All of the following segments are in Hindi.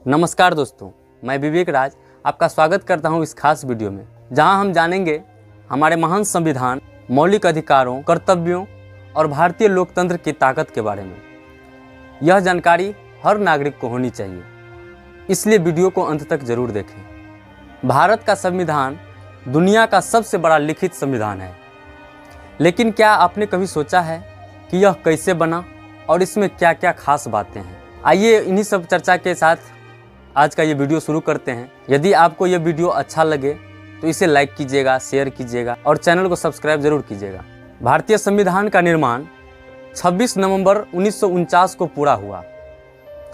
नमस्कार दोस्तों, मैं विवेक राज आपका स्वागत करता हूं इस खास वीडियो में, जहां हम जानेंगे हमारे महान संविधान, मौलिक अधिकारों, कर्तव्यों और भारतीय लोकतंत्र की ताकत के बारे में। यह जानकारी हर नागरिक को होनी चाहिए, इसलिए वीडियो को अंत तक जरूर देखें। भारत का संविधान दुनिया का सबसे बड़ा लिखित संविधान है, लेकिन क्या आपने कभी सोचा है कि यह कैसे बना और इसमें क्या क्या खास बातें हैं? आइए इन्हीं सब चर्चा के साथ आज का ये वीडियो शुरू करते हैं। यदि आपको ये वीडियो अच्छा लगे तो इसे लाइक कीजिएगा, शेयर कीजिएगा और चैनल को सब्सक्राइब जरूर कीजिएगा। भारतीय संविधान का निर्माण 26 नवंबर 1949 को पूरा हुआ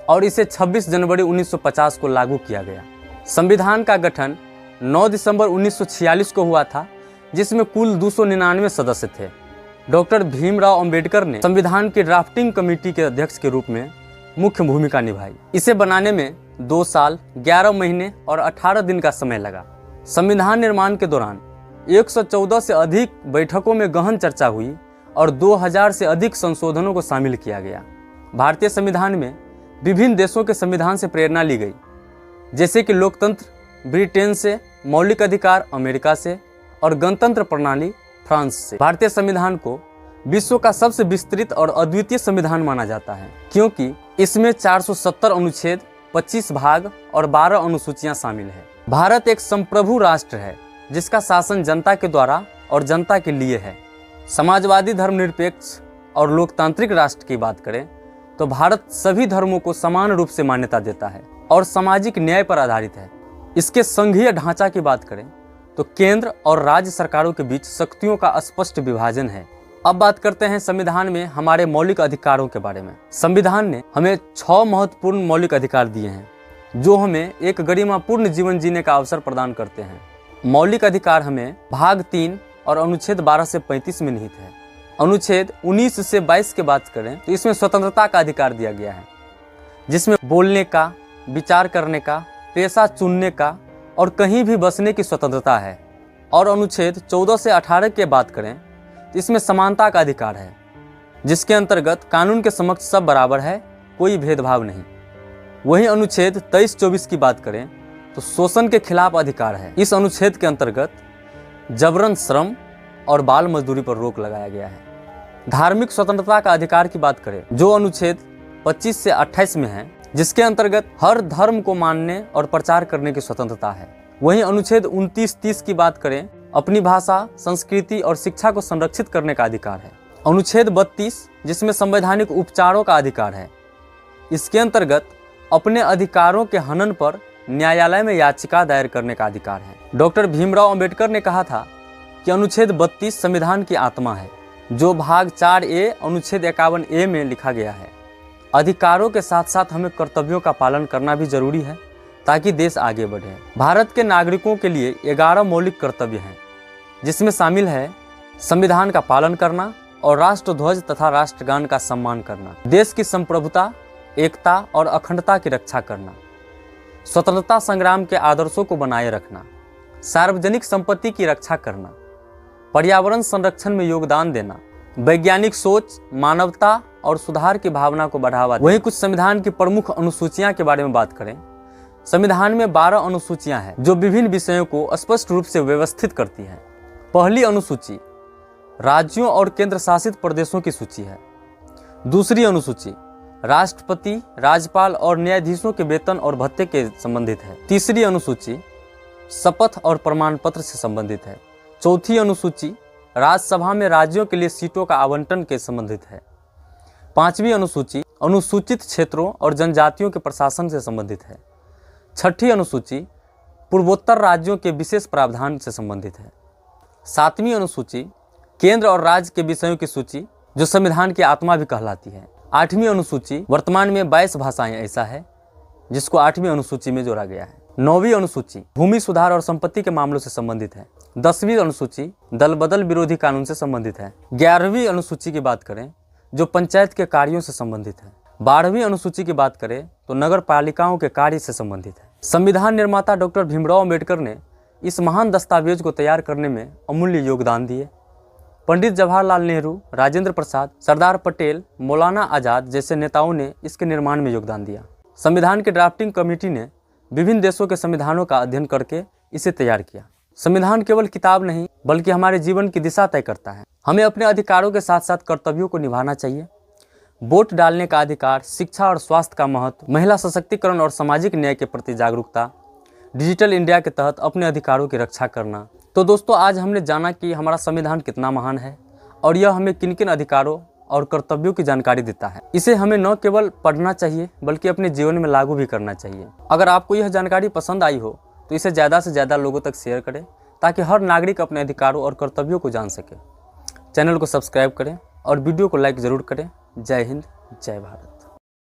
और इसे 26 जनवरी 1950 को लागू किया गया। संविधान का गठन 9 दिसंबर 1946 को हुआ था, जिसमें कुल 299 सदस्य थे। डॉक्टर भीमराव अंबेडकर ने संविधान की ड्राफ्टिंग कमेटी के अध्यक्ष के रूप में मुख्य भूमिका निभाई। इसे बनाने में 2 साल, 11 महीने और 18 दिन का समय लगा। संविधान निर्माण के दौरान 114 से अधिक बैठकों में गहन चर्चा हुई और 2000 से अधिक संशोधनों को शामिल किया गया। भारतीय संविधान में विभिन्न देशों के संविधान से प्रेरणा ली गई, जैसे कि लोकतंत्र ब्रिटेन से, मौलिक अधिकार अमेरिका से और गणतंत्र प्रणाली फ्रांस से। भारतीय संविधान को विश्व का सबसे विस्तृत और अद्वितीय संविधान माना जाता है, क्योंकि इसमें 470 अनुच्छेद, 25 भाग और 12 अनुसूचियां शामिल हैं। भारत एक संप्रभु राष्ट्र है, जिसका शासन जनता के द्वारा और जनता के लिए है। समाजवादी, धर्मनिरपेक्ष और लोकतांत्रिक राष्ट्र की बात करें तो भारत सभी धर्मों को समान रूप से मान्यता देता है और सामाजिक न्याय पर आधारित है। इसके संघीय ढांचा की बात करें तो केंद्र और राज्य सरकारों के बीच शक्तियों का स्पष्ट विभाजन है। अब बात करते हैं संविधान में हमारे मौलिक अधिकारों के बारे में। संविधान ने हमें 6 महत्वपूर्ण मौलिक अधिकार दिए हैं, जो हमें एक गरिमापूर्ण जीवन जीने का अवसर प्रदान करते हैं। मौलिक अधिकार हमें भाग 3 और अनुच्छेद 12 से 35 में निहित है। अनुच्छेद 19 से 22 की बात करें तो इसमें स्वतंत्रता का अधिकार दिया गया है, जिसमें बोलने का, विचार करने का, पेशा चुनने का और कहीं भी बसने की स्वतंत्रता है। और अनुच्छेद 14 से 18 की बात करें तो इसमें समानता का अधिकार है, जिसके अंतर्गत कानून के समक्ष सब बराबर है, कोई भेदभाव नहीं। वहीं अनुच्छेद 23-24 की बात करें तो शोषण के खिलाफ अधिकार है। इस अनुच्छेद के अंतर्गत जबरन श्रम और बाल मजदूरी पर रोक लगाया गया है। धार्मिक स्वतंत्रता का अधिकार की बात करें, जो अनुच्छेद 25 से 28 में है, जिसके अंतर्गत हर धर्म को मानने और प्रचार करने की स्वतंत्रता है। वहीं अनुच्छेद 29-30 की बात करें, अपनी भाषा, संस्कृति और शिक्षा को संरक्षित करने का अधिकार है। अनुच्छेद 32, जिसमें संवैधानिक उपचारों का अधिकार है, इसके अंतर्गत अपने अधिकारों के हनन पर न्यायालय में याचिका दायर करने का अधिकार है। डॉक्टर भीमराव अंबेडकर ने कहा था कि अनुच्छेद 32 संविधान की आत्मा है, जो भाग 4A अनुच्छेद 51A में लिखा गया है। अधिकारों के साथ साथ हमें कर्तव्यों का पालन करना भी जरूरी है, ताकि देश आगे बढ़े। भारत के नागरिकों के लिए 11 मौलिक कर्तव्य हैं, जिसमें शामिल है संविधान का पालन करना और राष्ट्रध्वज तथा राष्ट्रगान का सम्मान करना, देश की संप्रभुता, एकता और अखंडता की रक्षा करना, स्वतंत्रता संग्राम के आदर्शों को बनाए रखना, सार्वजनिक संपत्ति की रक्षा करना, पर्यावरण संरक्षण में योगदान देना, वैज्ञानिक सोच, मानवता और सुधार की भावना को बढ़ावा देना। वहीं कुछ संविधान की प्रमुख अनुसूचियां के बारे में बात करें, संविधान में 12 अनुसूचियां हैं, जो विभिन्न विषयों को स्पष्ट रूप से व्यवस्थित करती हैं। पहली अनुसूची राज्यों और केंद्र शासित प्रदेशों की सूची है। दूसरी अनुसूची राष्ट्रपति, राज्यपाल और न्यायाधीशों के वेतन और भत्ते के संबंधित है। तीसरी अनुसूची शपथ और प्रमाण पत्र से संबंधित है। चौथी अनुसूची राज्यसभा में राज्यों के लिए सीटों का आवंटन के संबंधित है। पांचवी अनुसूची अनुसूचित क्षेत्रों और जनजातियों के प्रशासन से संबंधित है। छठी अनुसूची पूर्वोत्तर राज्यों के विशेष प्रावधान से संबंधित है। सातवीं अनुसूची केंद्र और राज्य के विषयों की सूची, जो संविधान की आत्मा भी कहलाती है। आठवीं अनुसूची वर्तमान में 22 भाषाएं ऐसा है, जिसको 8वीं अनुसूची में जोड़ा गया है। 9वीं अनुसूची भूमि सुधार और संपत्ति के मामलों से संबंधित है। 10वीं अनुसूची दल बदल विरोधी कानून से संबंधित है। 11वीं अनुसूची की बात करें, जो पंचायत के कार्यों से संबंधित है। 12वीं अनुसूची की बात करें तो नगर पालिकाओं के कार्य से संबंधित है। संविधान निर्माता डॉक्टर भीमराव अंबेडकर ने इस महान दस्तावेज को तैयार करने में अमूल्य योगदान दिए। पंडित जवाहरलाल नेहरू, राजेंद्र प्रसाद, सरदार पटेल, मौलाना आजाद जैसे नेताओं ने इसके निर्माण में योगदान दिया। संविधान के ड्राफ्टिंग कमेटी ने विभिन्न देशों के संविधानों का अध्ययन करके इसे तैयार किया। संविधान केवल किताब नहीं बल्कि हमारे जीवन की दिशा तय करता है। हमें अपने अधिकारों के साथ साथ कर्तव्यों को निभाना चाहिए। वोट डालने का अधिकार, शिक्षा और स्वास्थ्य का महत्व, महिला सशक्तिकरण और सामाजिक न्याय के प्रति जागरूकता, डिजिटल इंडिया के तहत अपने अधिकारों की रक्षा करना। तो दोस्तों, आज हमने जाना कि हमारा संविधान कितना महान है और यह हमें किन किन अधिकारों और कर्तव्यों की जानकारी देता है। इसे हमें न केवल पढ़ना चाहिए बल्कि अपने जीवन में लागू भी करना चाहिए। अगर आपको यह जानकारी पसंद आई हो तो इसे ज़्यादा से ज़्यादा लोगों तक शेयर करें ताकि हर नागरिक अपने अधिकारों और कर्तव्यों को जान सके। चैनल को सब्सक्राइब करें और वीडियो को लाइक ज़रूर करें। जय हिंद, जय भारत।